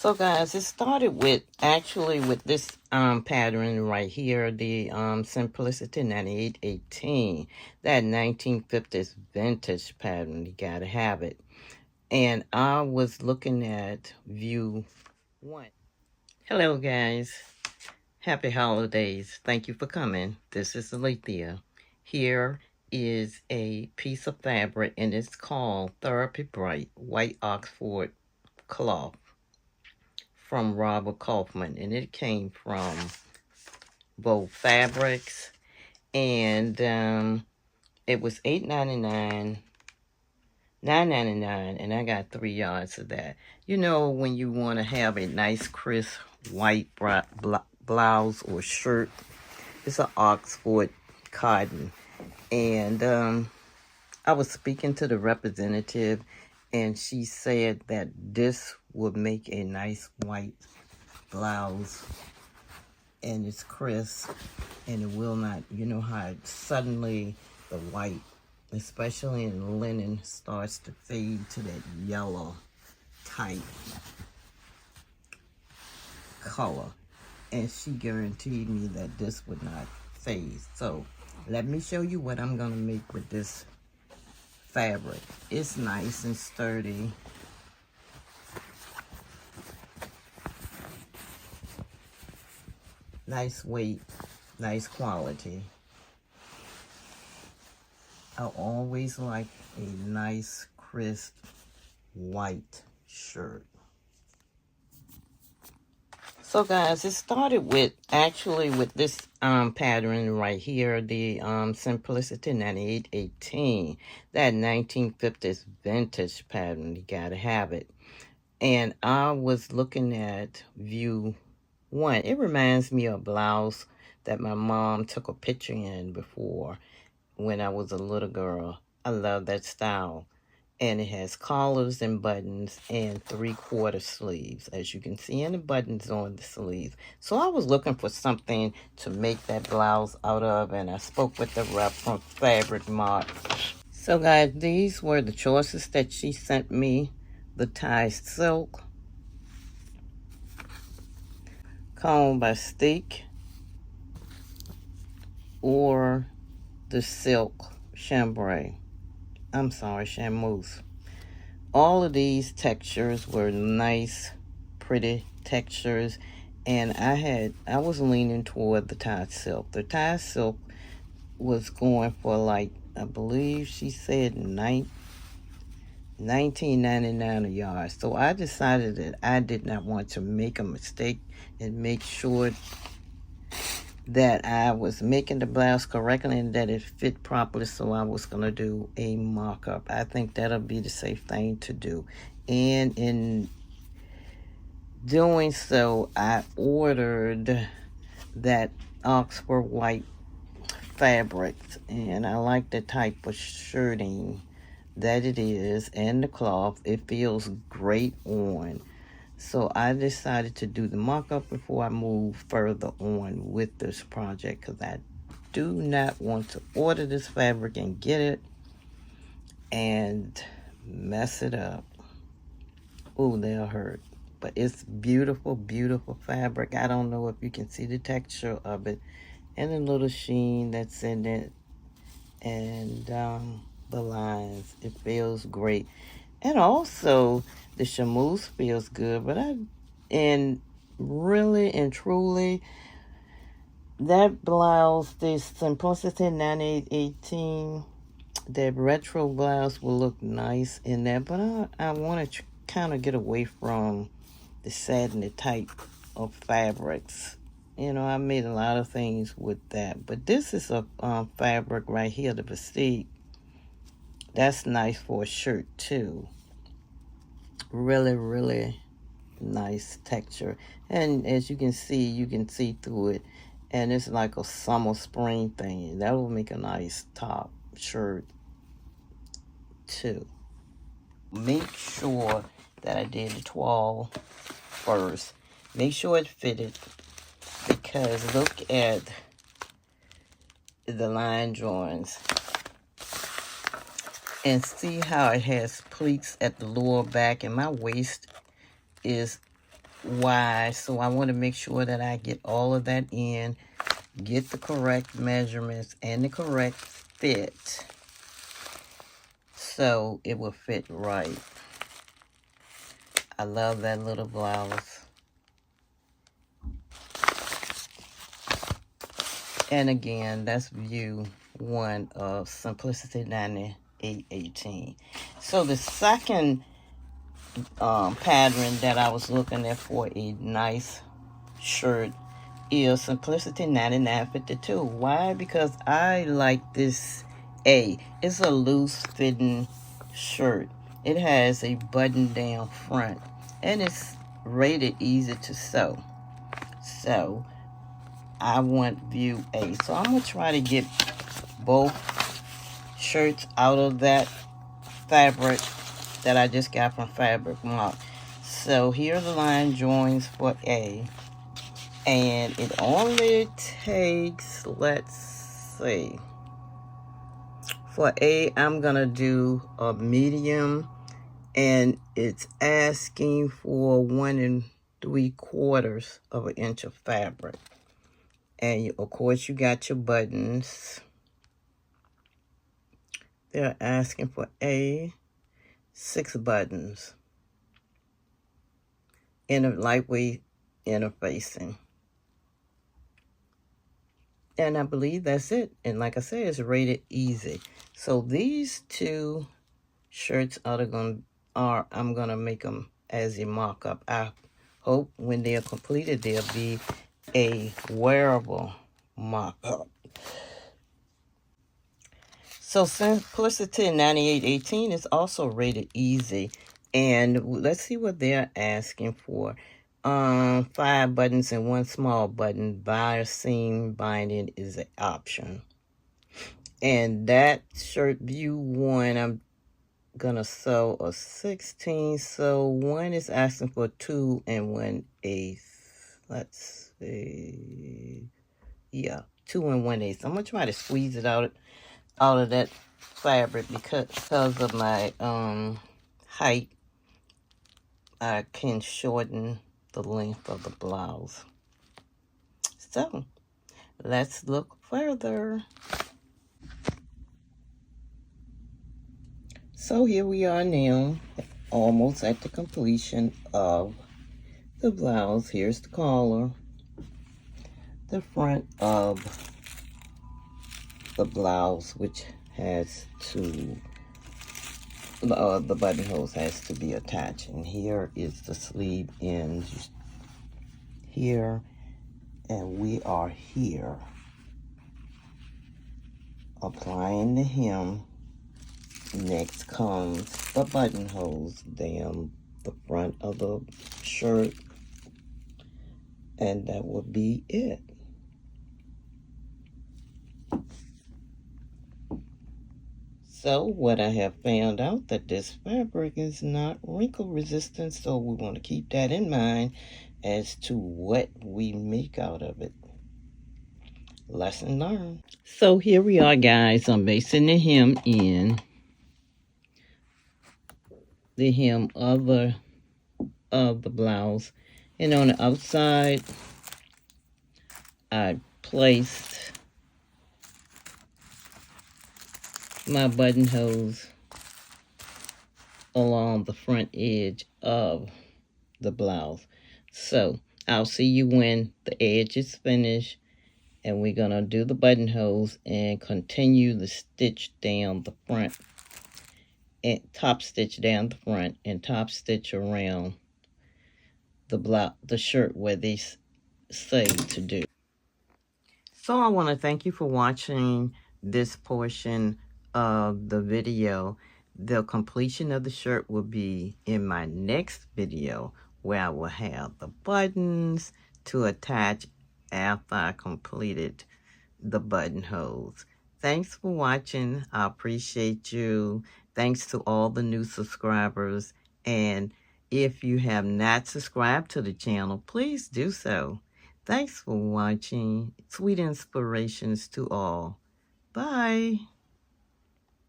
So guys, it started with actually with this pattern right here, the Simplicity 9818, that 1950s vintage pattern. You gotta have it. And I was looking at view 1. Hello guys, happy holidays. Thank you for coming. This is Alethea. Here is a piece of fabric and it's called Therapy Bright White Oxford Cloth from Robert Kaufman, and it came from Vogue Fabrics, and it was $8.99, $9.99, and I got 3 yards of that. You know, when you want to have a nice crisp white blouse or shirt, it's an Oxford cotton, and I was speaking to the representative, and she said that this would make a nice white blouse, and it's crisp, and it will not, you know how suddenly the white, especially in linen, starts to fade to that yellow type color. And she guaranteed me that this would not fade. So let me show you what I'm going to make with this fabric. It's nice and sturdy. Nice weight, nice quality. I always like a nice, crisp, white shirt. So guys, it started with, actually with this pattern right here, the Simplicity 9818, that 1950s vintage pattern. You gotta have it. And I was looking at view 1. It reminds me of a blouse that my mom took a picture in before when I was a little girl. I love that style. And it has collars and buttons and 3/4 sleeves, as you can see, and the buttons on the sleeves. So I was looking for something to make that blouse out of, and I spoke with the rep from Fabric Mart. So guys, these were the choices that she sent me. The tie silk, comb by Steak, or the silk chambray. I'm sorry, chamouse. All of these textures were nice, pretty textures, and I was leaning toward the tie silk. The tie silk was going for, like, I believe she said $19.99 a yard. So I decided that I did not want to make a mistake and make sure that I was making the blouse correctly and that it fit properly, so I was going to do a mock-up. I think that'll be the safe thing to do. And in doing so, I ordered that Oxford white fabric, and I like the type of shirting that it is, and the cloth. It feels great on. So I decided to do the mock-up before I move further on with this project, because I do not want to order this fabric and get it and mess it up. Ooh, they'll hurt. But it's beautiful, beautiful fabric. I don't know if you can see the texture of it and the little sheen that's in it, and the lines. It feels great. And also, the chamouse feels good, but really and truly, that blouse, the Simplicity 9818, that retro blouse will look nice in that, but I want to kind of get away from the satiny type of fabrics. You know, I made a lot of things with that, but this is a fabric right here, the Vestige. That's nice for a shirt too. Really, really nice texture. And as you can see through it. And it's like a summer spring thing. That will make a nice top shirt too. Make sure that I did the toile first. Make sure it fitted, because look at the line drawings. And see how it has pleats at the lower back, and my waist is wide. So I want to make sure that I get all of that in, get the correct measurements and the correct fit, so it will fit right. I love that little blouse. And again, that's view 1 of Simplicity 9818. So the second pattern that I was looking at for a nice shirt is Simplicity 9952. Why? Because I like this A. It's a loose fitting shirt. It has a button down front and it's rated easy to sew. So I want view A. So I'm going to try to get both shirts out of that fabric that I just got from Fabric Mark. So here are the line joins for A. And it only takes, let's see. For A, I'm going to do a medium. And it's asking for 1 3/4 of an inch of fabric. And of course, you got your buttons. They're asking for 6 buttons in a lightweight interfacing. And I believe that's it. And like I said, it's rated easy. So these 2 shirts I'm gonna make them as a mock-up. I hope when they're completed, they'll be a wearable mock-up. So Simplicity 9818 is also rated easy. And let's see what they're asking for. 5 buttons and 1 small button. Bias seam binding is an option. And that shirt view 1, I'm gonna sew a 16. So 1 is asking for 2 1/8. Let's see. Yeah, 2 1/8. I'm gonna try to squeeze it out of that fabric because of my height. I can shorten the length of the blouse. So let's look further. So here we are now, almost at the completion of the blouse. Here's the collar, the front of the blouse, which has to, the buttonholes has to be attached. And here is the sleeve ends here, and we are here applying the hem. Next comes the buttonholes down the front of the shirt, and that will be it. So what I have found out that this fabric is not wrinkle resistant, so we want to keep that in mind as to what we make out of it. Lesson learned. So here we are, guys. I'm basting the hem in. The hem of the blouse, and on the outside I placed my buttonholes along the front edge of the blouse. So I'll see you when the edge is finished, and we're gonna do the buttonholes and continue the stitch down the front, and top stitch down the front and top stitch around the shirt where they say to do. So I want to thank you for watching this portion of the video. The completion of the shirt will be in my next video, where I will have the buttons to attach after I completed the buttonholes. Thanks for watching. I appreciate you. Thanks to all the new subscribers. And if you have not subscribed to the channel, please do so. Thanks for watching. Sweet inspirations to all. Bye.